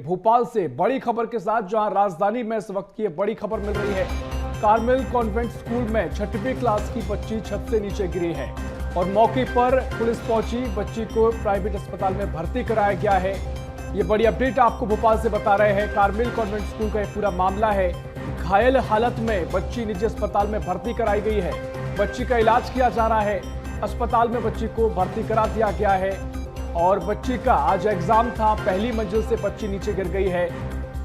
भोपाल से बड़ी खबर के साथ, जहां राजधानी में इस वक्त की बड़ी खबर मिल रही है। कार्मेल कॉन्वेंट स्कूल में 6वीं क्लास की बच्ची छत से नीचे गिरी है और मौके पर पुलिस पहुंची। बच्ची को प्राइवेट अस्पताल में भर्ती कराया गया है। ये बड़ी अपडेट आपको भोपाल से बता रहे हैं। कार्मेल कॉन्वेंट स्कूल का ये पूरा मामला है। घायल हालत में बच्ची निजी अस्पताल में भर्ती कराई गई है। बच्ची का इलाज किया जा रहा है। अस्पताल में बच्ची को भर्ती करा दिया गया है और बच्ची का आज एग्जाम था। पहली मंजिल से बच्ची नीचे गिर गई है।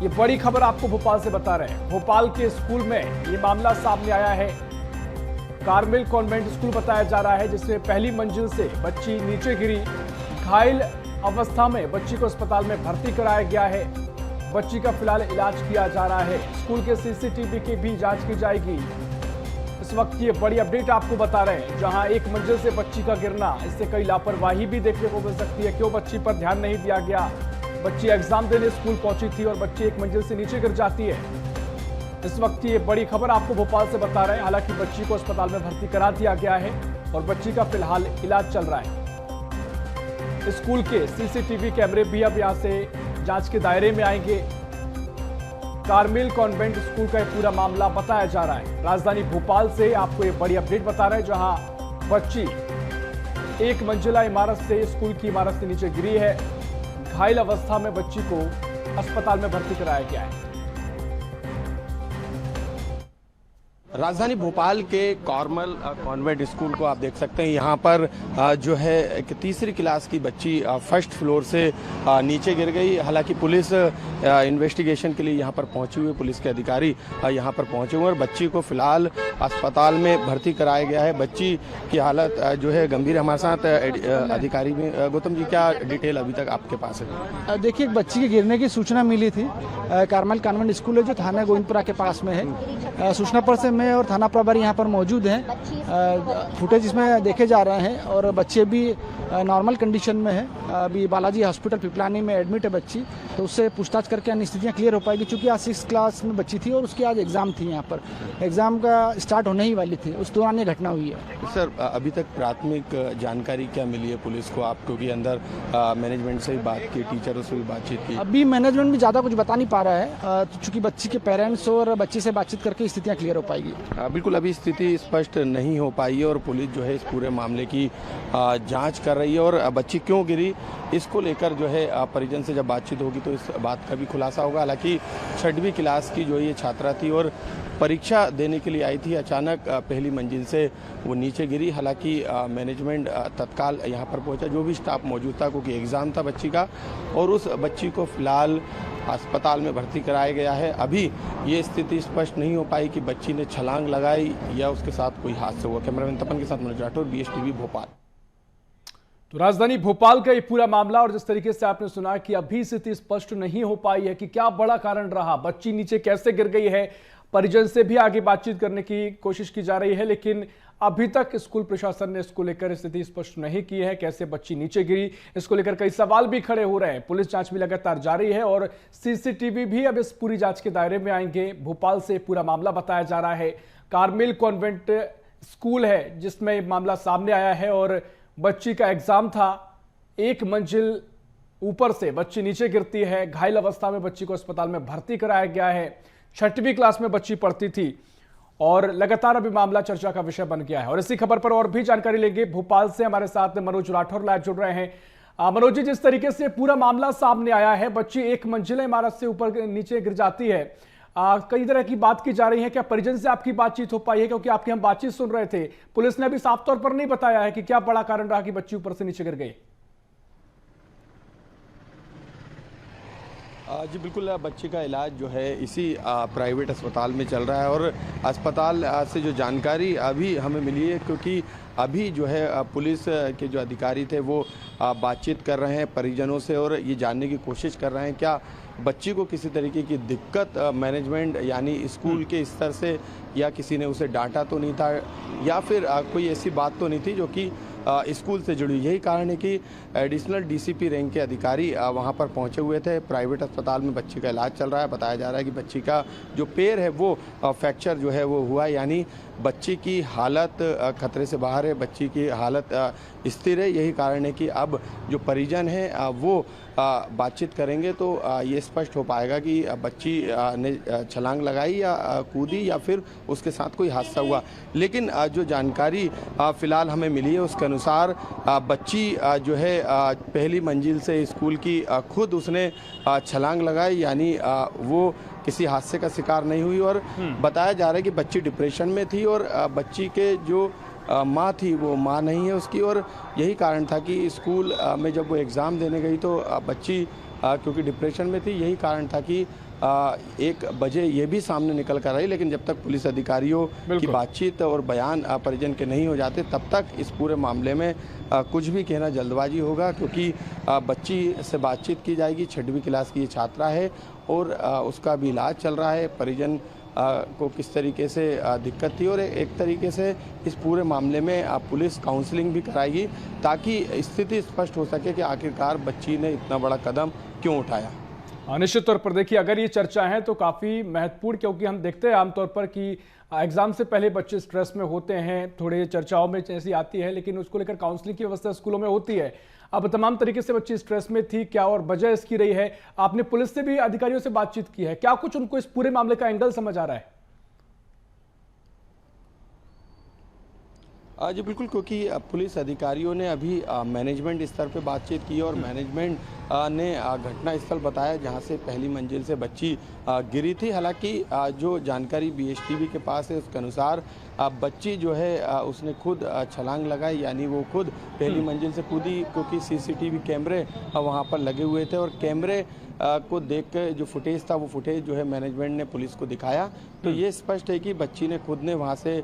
ये बड़ी खबर आपको भोपाल से बता रहे हैं। भोपाल के स्कूल में ये मामला सामने आया है। कार्मेल कॉन्वेंट स्कूल बताया जा रहा है, जिसमें पहली मंजिल से बच्ची नीचे गिरी। घायल अवस्था में बच्ची को अस्पताल में भर्ती कराया गया है। बच्ची का फिलहाल इलाज किया जा रहा है। स्कूल के सीसीटीवी की भी जांच की जाएगी। इस वक्त ये बड़ी अपडेट आपको बता रहे हैं, जहां एक मंजिल से बच्ची का गिरना, इससे कई लापरवाही भी देखने को मिल सकती है। क्यों बच्ची पर ध्यान नहीं दिया गया? बच्ची एग्जाम देने स्कूल पहुंची थी और बच्ची एक मंजिल से नीचे गिर जाती है। इस वक्त ये बड़ी खबर आपको भोपाल से बता रहे हैं। हालांकि बच्ची को अस्पताल में भर्ती करा दिया गया है और बच्ची का फिलहाल इलाज चल रहा है। स्कूल के सीसीटीवी कैमरे भी अब यहां से जांच के दायरे में आएंगे। कार्मेल कॉन्वेंट स्कूल का पूरा मामला बताया जा रहा है। राजधानी भोपाल से आपको ये बड़ी अपडेट बता रहे हैं, जहां बच्ची एक मंजिला इमारत से, स्कूल की इमारत से नीचे गिरी है। घायल अवस्था में बच्ची को अस्पताल में भर्ती कराया गया है। राजधानी भोपाल के कार्मेल कॉन्वेंट स्कूल को आप देख सकते हैं। यहाँ पर जो है एक तीसरी क्लास की बच्ची फर्स्ट फ्लोर से नीचे गिर गई। हालांकि पुलिस इन्वेस्टिगेशन के लिए यहाँ पर पहुंचे हुए पुलिस के अधिकारी यहाँ पर पहुंचे हुए और बच्ची को फिलहाल अस्पताल में भर्ती कराया गया है। बच्ची की हालत जो है गंभीर। हमारे साथ अधिकारी में गौतम जी, क्या डिटेल अभी तक आपके पास है? देखिए, बच्ची के गिरने की सूचना मिली थी। कार्मेल कॉन्वेंट स्कूल है जो थाना गोविंदपुरा के पास में है। सूचना पर से मैं और थाना प्रभारी यहाँ पर मौजूद हैं। फुटेज इसमें देखे जा रहे हैं और बच्चे भी नॉर्मल कंडीशन में है। अभी बालाजी हॉस्पिटल पिपलानी में एडमिट है बच्ची, तो उससे पूछताछ करके अन्य स्थितियाँ क्लियर हो पाएगी। चूँकि आज 6th क्लास में बच्ची थी और उसकी आज एग्जाम थी। यहाँ पर एग्जाम का स्टार्ट होने ही वाली थी, उस दौरान ये घटना हुई है। सर, अभी तक प्राथमिक जानकारी क्या मिली है पुलिस को? आप क्योंकि अंदर मैनेजमेंट से भी बात की, टीचरों से भी बातचीत की। अभी मैनेजमेंट भी ज़्यादा कुछ बता नहीं पा रहा है, चूँकि बच्ची के पेरेंट्स और बच्ची से बातचीत करके स्थितियाँ क्लियर हो पाएगी। बिल्कुल, अभी स्थिति स्पष्ट नहीं हो पाई है और पुलिस जो है इस पूरे मामले की जांच कर रही है और बच्ची क्यों गिरी इसको लेकर जो है परिजन से जब बातचीत होगी तो इस बात का भी खुलासा होगा। हालांकि 6वीं क्लास की जो ये छात्रा थी और परीक्षा देने के लिए आई थी, अचानक पहली मंजिल से वो नीचे गिरी। हालांकि मैनेजमेंट तत्काल यहाँ पर पहुंचा, जो भी स्टाफ मौजूद था, क्योंकि एग्ज़ाम था बच्ची का, और उस बच्ची को फिलहाल अस्पताल में भर्ती कराया गया है। अभी ये स्थिति स्पष्ट नहीं हो पाई कि बच्ची ने छलांग लगाई या उसके साथ कोई हादसा हुआ। कैमरामैन तपन के साथ मनोज राठौर, BSTV भोपाल। तो राजधानी भोपाल का ये पूरा मामला, और जिस तरीके से आपने सुना कि अभी स्थिति स्पष्ट नहीं हो पाई है कि क्या बड़ा कारण रहा, बच्ची नीचे कैसे गिर गई है। परिजन से भी आगे बातचीत करने की कोशिश की जा रही है, लेकिन अभी तक स्कूल प्रशासन ने इसको लेकर स्थिति स्पष्ट नहीं की है। कैसे बच्ची नीचे गिरी, इसको लेकर कई सवाल भी खड़े हो रहे हैं। पुलिस जांच भी लगातार जारी है और सीसीटीवी भी अब इस पूरी जांच के दायरे में आएंगे। भोपाल से पूरा मामला बताया जा रहा है। कार्मेल कॉन्वेंट स्कूल है जिसमें मामला सामने आया है और बच्ची का एग्जाम था। एक मंजिल ऊपर से बच्ची नीचे गिरती है। घायल अवस्था में बच्ची को अस्पताल में भर्ती कराया गया है। 6वीं क्लास में बच्ची पढ़ती थी और लगातार अभी मामला चर्चा का विषय बन गया है। और इसी खबर पर और भी जानकारी लेंगे। भोपाल से हमारे साथ मनोज राठौर लाइव जुड़ रहे हैं। मनोज जी, जिस तरीके से पूरा मामला सामने आया है, बच्ची एक मंजिला इमारत से ऊपर नीचे गिर जाती है, कई तरह की बात की जा रही है। क्या परिजन से आपकी बातचीत हो पाई है? क्योंकि आपकी हम बातचीत सुन रहे थे, पुलिस ने अभी साफ तौर पर नहीं बताया है कि क्या बड़ा कारण रहा कि बच्ची ऊपर से नीचे गिर गई। जी बिल्कुल, बच्ची का इलाज जो है इसी प्राइवेट अस्पताल में चल रहा है और अस्पताल से जो जानकारी अभी हमें मिली है, क्योंकि अभी जो है पुलिस के जो अधिकारी थे वो बातचीत कर रहे हैं परिजनों से और ये जानने की कोशिश कर रहे हैं क्या बच्ची को किसी तरीके की दिक्कत मैनेजमेंट यानी स्कूल के स्तर से या किसी ने उसे डांटा तो नहीं था या फिर कोई ऐसी बात तो नहीं थी जो कि स्कूल से जुड़ी। यही कारण है कि एडिशनल DCP रैंक के अधिकारी वहां पर पहुंचे हुए थे। प्राइवेट अस्पताल में बच्ची का इलाज चल रहा है। बताया जा रहा है कि बच्ची का जो पैर है वो फ्रैक्चर जो है वो हुआ, यानी बच्ची की हालत खतरे से बाहर है, बच्ची की हालत स्थिर है। यही कारण है कि अब जो परिजन हैं वो बातचीत करेंगे तो ये स्पष्ट हो पाएगा कि बच्ची ने छलांग लगाई या कूदी या फिर उसके साथ कोई हादसा हुआ। लेकिन जो जानकारी फ़िलहाल हमें मिली है उसके अनुसार बच्ची जो है पहली मंजिल से स्कूल की खुद उसने छलांग लगाई, यानी वो किसी हादसे का शिकार नहीं हुई। और बताया जा रहा है कि बच्ची डिप्रेशन में थी और बच्ची के जो माँ थी वो माँ नहीं है उसकी, और यही कारण था कि स्कूल में जब वो एग्ज़ाम देने गई तो बच्ची क्योंकि डिप्रेशन में थी, यही कारण था कि 1 बजे ये भी सामने निकल कर आई। लेकिन जब तक पुलिस अधिकारियों की बातचीत और बयान परिजन के नहीं हो जाते तब तक इस पूरे मामले में कुछ भी कहना जल्दबाजी होगा, क्योंकि बच्ची से बातचीत की जाएगी। 6वीं क्लास की ये छात्रा है और उसका भी इलाज चल रहा है। परिजन को किस तरीके से दिक्कत थी और एक तरीके से इस पूरे मामले में पुलिस काउंसलिंग भी कराएगी ताकि स्थिति स्पष्ट हो सके कि आखिरकार बच्ची ने इतना बड़ा कदम क्यों उठाया। निश्चित तौर पर देखिए, अगर ये चर्चा है तो काफ़ी महत्वपूर्ण, क्योंकि हम देखते हैं आमतौर पर कि एग्जाम से पहले बच्चे स्ट्रेस में होते हैं, थोड़े चर्चाओं में ऐसी आती है, लेकिन उसको लेकर काउंसलिंग की व्यवस्था स्कूलों में होती है। अब तमाम तरीके से बच्ची स्ट्रेस में थी, क्या और वजह इसकी रही है? आपने पुलिस से भी, अधिकारियों से बातचीत की है, क्या कुछ उनको इस पूरे मामले का एंगल समझ आ रहा है? जी बिल्कुल, क्योंकि पुलिस अधिकारियों ने अभी मैनेजमेंट स्तर पे बातचीत की और मैनेजमेंट ने घटना स्थल बताया जहां से पहली मंजिल से बच्ची गिरी थी। हालांकि जो जानकारी बीएसटीवी के पास है उसके अनुसार बच्ची जो है उसने खुद छलांग लगाई, यानी वो खुद पहली मंजिल से कूदी, क्योंकि सीसीटीवी कैमरे वहां पर लगे हुए थे और कैमरे को देख कर जो फुटेज था वो फुटेज जो है मैनेजमेंट ने पुलिस को दिखाया। तो ये स्पष्ट है कि बच्ची ने खुद ने वहाँ से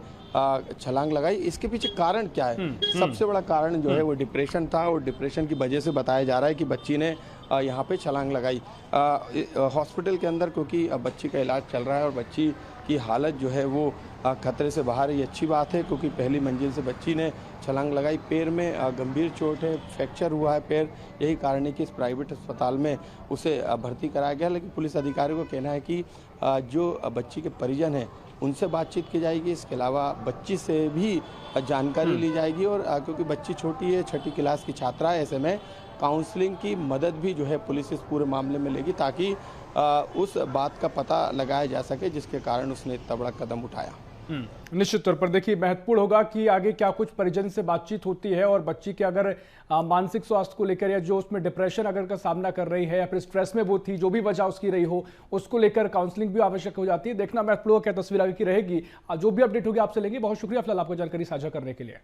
छलांग लगाई। इसके पीछे कारण क्या है? सबसे बड़ा कारण जो है वो डिप्रेशन था और डिप्रेशन की वजह से बताया जा रहा है कि बच्ची ने यहाँ पे छलांग लगाई। हॉस्पिटल के अंदर क्योंकि बच्ची का इलाज चल रहा है और बच्ची की हालत जो है वो खतरे से बाहर है। ये अच्छी बात है क्योंकि पहली मंजिल से बच्ची ने छलांग लगाई। पैर में गंभीर चोट है, फ्रैक्चर हुआ है पैर, यही कारण है कि इस प्राइवेट अस्पताल में उसे भर्ती कराया गया। लेकिन पुलिस अधिकारियों का कहना है कि जो बच्ची के परिजन हैं उनसे बातचीत की जाएगी, इसके अलावा बच्ची से भी जानकारी ली जाएगी। और क्योंकि बच्ची छोटी है, 6वीं क्लास की छात्रा है, ऐसे में काउंसलिंग की मदद भी जो है पुलिस इस पूरे मामले में लेगी ताकि उस बात का पता लगाया जा सके जिसके कारण उसने इतना बड़ा कदम उठाया। निश्चित तौर पर देखिए, महत्वपूर्ण होगा कि आगे क्या कुछ परिजन से बातचीत होती है और बच्ची के अगर मानसिक स्वास्थ्य को लेकर या जो उसमें डिप्रेशन अगर का सामना कर रही है या फिर स्ट्रेस में वो थी, जो भी वजह उसकी रही हो, उसको लेकर काउंसलिंग भी आवश्यक हो जाती है। देखना महत्वपूर्ण क्या तस्वीर आगे की रहेगी। जो भी अपडेट होगी आपसे लेंगे। बहुत शुक्रिया फिलहाल आपको जानकारी साझा करने के लिए।